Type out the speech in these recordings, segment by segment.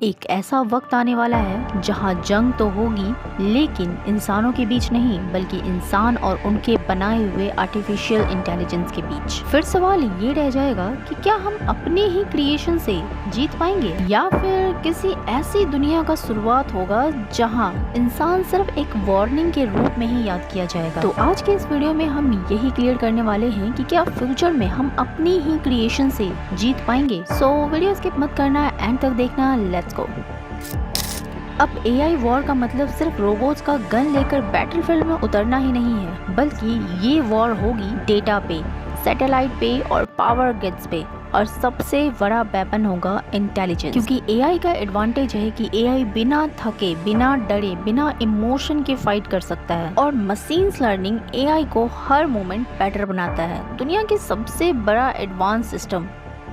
एक ऐसा वक्त आने वाला है जहां जंग तो होगी लेकिन इंसानों के बीच नहीं बल्कि इंसान और उनके बनाए हुए आर्टिफिशियल इंटेलिजेंस के बीच। फिर सवाल ये रह जाएगा कि क्या हम अपने ही क्रिएशन से जीत पाएंगे या फिर किसी ऐसी दुनिया का शुरुआत होगा जहां इंसान सिर्फ एक वार्निंग के रूप में ही याद किया जाएगा। तो आज के इस वीडियो में हम यही क्लियर करने वाले हैं कि क्या फ्यूचर में हम अपनी ही क्रिएशन से जीत पाएंगे। सो वीडियो स्किप मत करना, एंड तक देखना। Let's go. अब AI वॉर का मतलब सिर्फ रोबोट्स का गन लेकर बैटलफील्ड में उतरना ही नहीं है, बल्कि ये वॉर होगी डेटा पे, सैटेलाइट पे और पावर ग्रिड्स पे। और सबसे बड़ा वेपन होगा इंटेलिजेंस, क्योंकि AI का एडवांटेज है कि AI बिना थके, बिना डरे, बिना इमोशन के फाइट कर सकता है। और मशीन्स लर्निंग AI को हर मोमेंट बेटर बनाता है। दुनिया के सबसे बड़ा advance system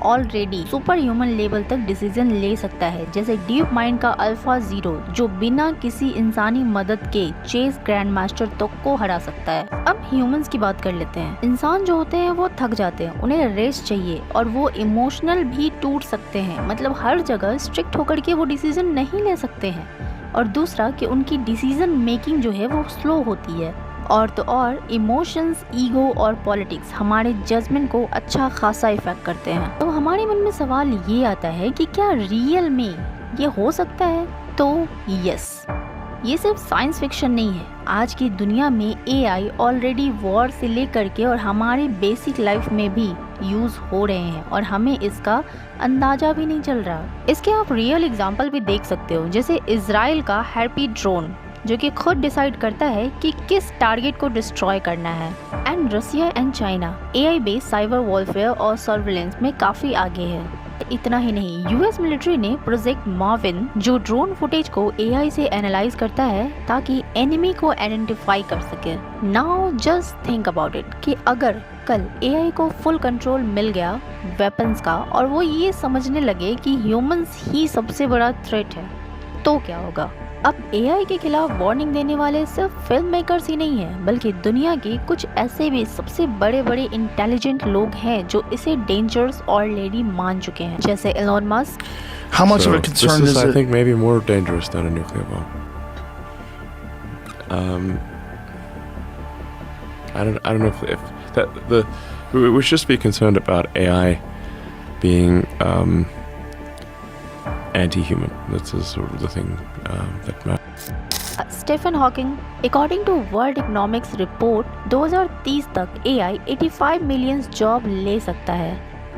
already super human level तक डिसीजन ले सकता है, जैसे डीप माइंड का अल्फा जीरो, जो बिना किसी इंसानी मदद के चेस ग्रैंड मास्टर तक को हरा सकता है। अब ह्यूमंस की बात कर लेते हैं। इंसान जो होते हैं वो थक जाते हैं, उन्हें रेस्ट चाहिए और वो इमोशनल भी टूट सकते हैं। मतलब हर जगह स्ट्रिक्ट होकर के वो डिसीजन नहीं ले सकते हैं। और दूसरा कि उनकी डिसीजन मेकिंग जो है वो स्लो होती है। और तो और इमोशंस, ईगो और पॉलिटिक्स हमारे जजमेंट को अच्छा खासा इफेक्ट करते हैं। तो हमारे मन में सवाल ये आता है कि क्या रियल में ये हो सकता है? तो यस, ये सिर्फ साइंस फिक्शन नहीं है। आज की दुनिया में AI ऑलरेडी वॉर से लेकर के और हमारे बेसिक लाइफ में भी यूज हो रहे हैं और हमें इसका अंदाजा भी नहीं चल रहा। इसके आप रियल एग्जाम्पल भी देख सकते हो, जैसे इजराइल का हैप्पी ड्रोन जो कि खुद डिसाइड करता है कि किस टारगेट को डिस्ट्रॉय करना है। And Russia and China AI based cyber warfare और सर्विलेंस में काफी आगे है। इतना ही नहीं, US मिलिट्री ने प्रोजेक्ट मार्विन, जो ड्रोन फुटेज को AI से एनालाइज करता है ताकि एनिमी को आइडेंटिफाई कर सके। Now just think about it कि अगर कल AI को फुल कंट्रोल मिल गया वेपन्स का और वो ये समझने लगे कि ह्यूमंस ही सबसे बड़ा थ्रेट है, तो क्या होगा? अब AI के खिलाफ वार्निंग देने वाले सिर्फ फिल्म मेकर्स ही नहीं है, बल्कि दुनिया के कुछ ऐसे भी सबसे बड़े बड़े इंटेलिजेंट लोग हैं जो इसे डेंजरस ऑलरेडी मान चुके हैं, जैसे Elon Musk. How much of a concern this is is, I it? think, maybe more dangerous than a nuclear bomb. I don't know if that we should just be concerned about AI being anti-human. That's sort of the thing that matters. Stephen Hawking, according to world economics report, 2030 तक AI 85 million job ले सकता है।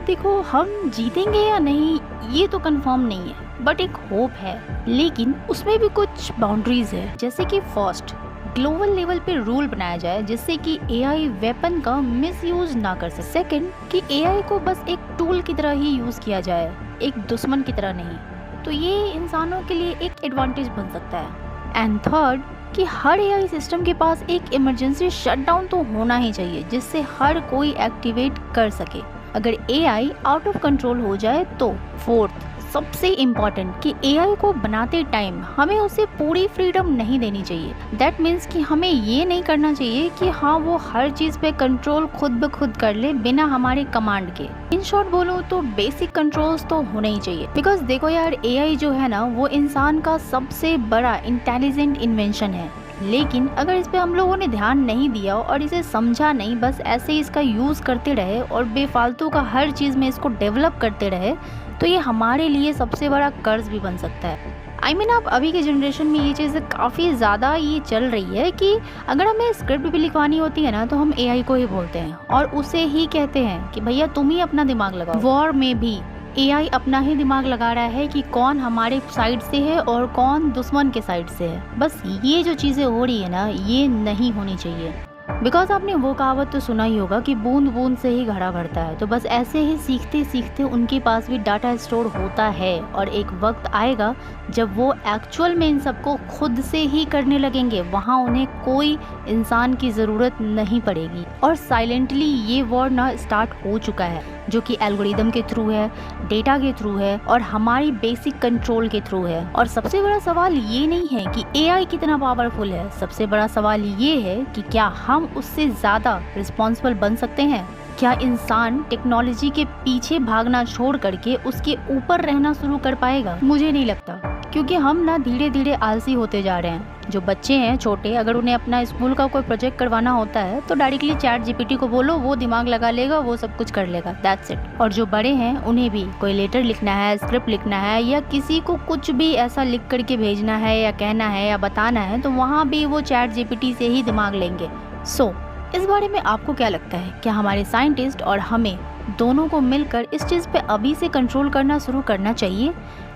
देखो, हम जीतेंगे या नहीं ये तो कंफर्म नहीं है, बट एक होप है। लेकिन उसमें भी कुछ बाउंड्रीज है, जैसे कि फर्स्ट, ग्लोबल लेवल पे रूल बनाया जाए जिससे कि AI वेपन का मिसयूज ना कर सके। सेकंड, कि AI को बस एक टूल की तरह ही यूज किया जाए, एक दुश्मन की तरह नहीं। तो ये इंसानों के लिए एक एडवांटेज बन सकता है। एंड थर्ड, कि हर AI सिस्टम के पास एक इमरजेंसी शटडाउन तो होना ही चाहिए जिससे हर कोई एक्टिवेट कर सके अगर AI आउट ऑफ कंट्रोल हो जाए तो। फोर्थ, सबसे इम्पॉर्टेंट, कि AI को बनाते टाइम हमें उसे पूरी फ्रीडम नहीं देनी चाहिए। दैट मीन्स कि हमें ये नहीं करना चाहिए कि हाँ वो हर चीज़ पे कंट्रोल खुद ब खुद कर ले बिना हमारे कमांड के। इन शॉर्ट बोलो तो बेसिक कंट्रोल्स तो होने ही चाहिए। बिकॉज देखो यार, AI जो है ना वो इंसान का सबसे बड़ा इंटेलिजेंट इन्वेंशन है, लेकिन अगर इस पे हम लोगों ने ध्यान नहीं दिया और इसे समझा नहीं, बस ऐसे ही इसका यूज़ करते रहे और बेफालतू का हर चीज़ में इसको डेवलप करते रहे, तो ये हमारे लिए सबसे बड़ा कर्ज भी बन सकता है। I mean, आप अभी के जनरेशन में ये चीज़ काफ़ी ज़्यादा ये चल रही है कि अगर हमें स्क्रिप्ट भी लिखवानी होती है ना तो हम AI को ही बोलते हैं और उसे ही कहते हैं कि भैया तुम ही अपना दिमाग लगाओ। वॉर में भी AI अपना ही दिमाग लगा रहा है कि कौन हमारे साइड से है और कौन दुश्मन के साइड से है। बस ये जो चीज़ें हो रही है ना, ये नहीं होनी चाहिए। बिकॉज आपने वो कहावत तो सुना ही होगा कि बूंद बूंद से ही घड़ा भरता है। तो बस ऐसे ही सीखते सीखते उनके पास भी डाटा स्टोर होता है और एक वक्त आएगा जब वो एक्चुअल में इन सबको खुद से ही करने लगेंगे। वहाँ उन्हें कोई इंसान की ज़रूरत नहीं पड़ेगी। और साइलेंटली ये वॉर ना स्टार्ट हो चुका है, जो कि एल्गोरिदम के थ्रू है, डेटा के थ्रू है और हमारी बेसिक कंट्रोल के थ्रू है। और सबसे बड़ा सवाल ये नहीं है कि AI कितना पावरफुल है, सबसे बड़ा सवाल ये है कि क्या हम उससे ज़्यादा रिस्पॉन्सिबल बन सकते हैं। क्या इंसान टेक्नोलॉजी के पीछे भागना छोड़ करके उसके ऊपर रहना शुरू कर पाएगा? मुझे नहीं लगता, क्योंकि हम ना धीरे धीरे आलसी होते जा रहे हैं। जो बच्चे हैं छोटे, अगर उन्हें अपना स्कूल का कोई प्रोजेक्ट करवाना होता है तो डायरेक्टली चैट जीपीटी को बोलो, वो दिमाग लगा लेगा, वो सब कुछ कर लेगा, दैट्स इट। और जो बड़े हैं उन्हें भी कोई लेटर लिखना है, स्क्रिप्ट लिखना है, या किसी को कुछ भी ऐसा लिख करके भेजना है या कहना है या बताना है, तो वहाँ भी वो चैट जीपीटी से ही दिमाग लेंगे। सो इस बारे में आपको क्या लगता है? क्या हमारे साइंटिस्ट और हमें दोनों को मिलकर इस चीज़ पे अभी से कंट्रोल करना शुरू करना चाहिए,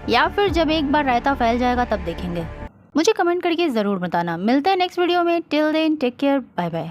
या फिर जब एक बार रायता फैल जाएगा तब देखेंगे? मुझे कमेंट करके ज़रूर बताना। मिलते हैं नेक्स्ट वीडियो में। Till then take care, bye bye.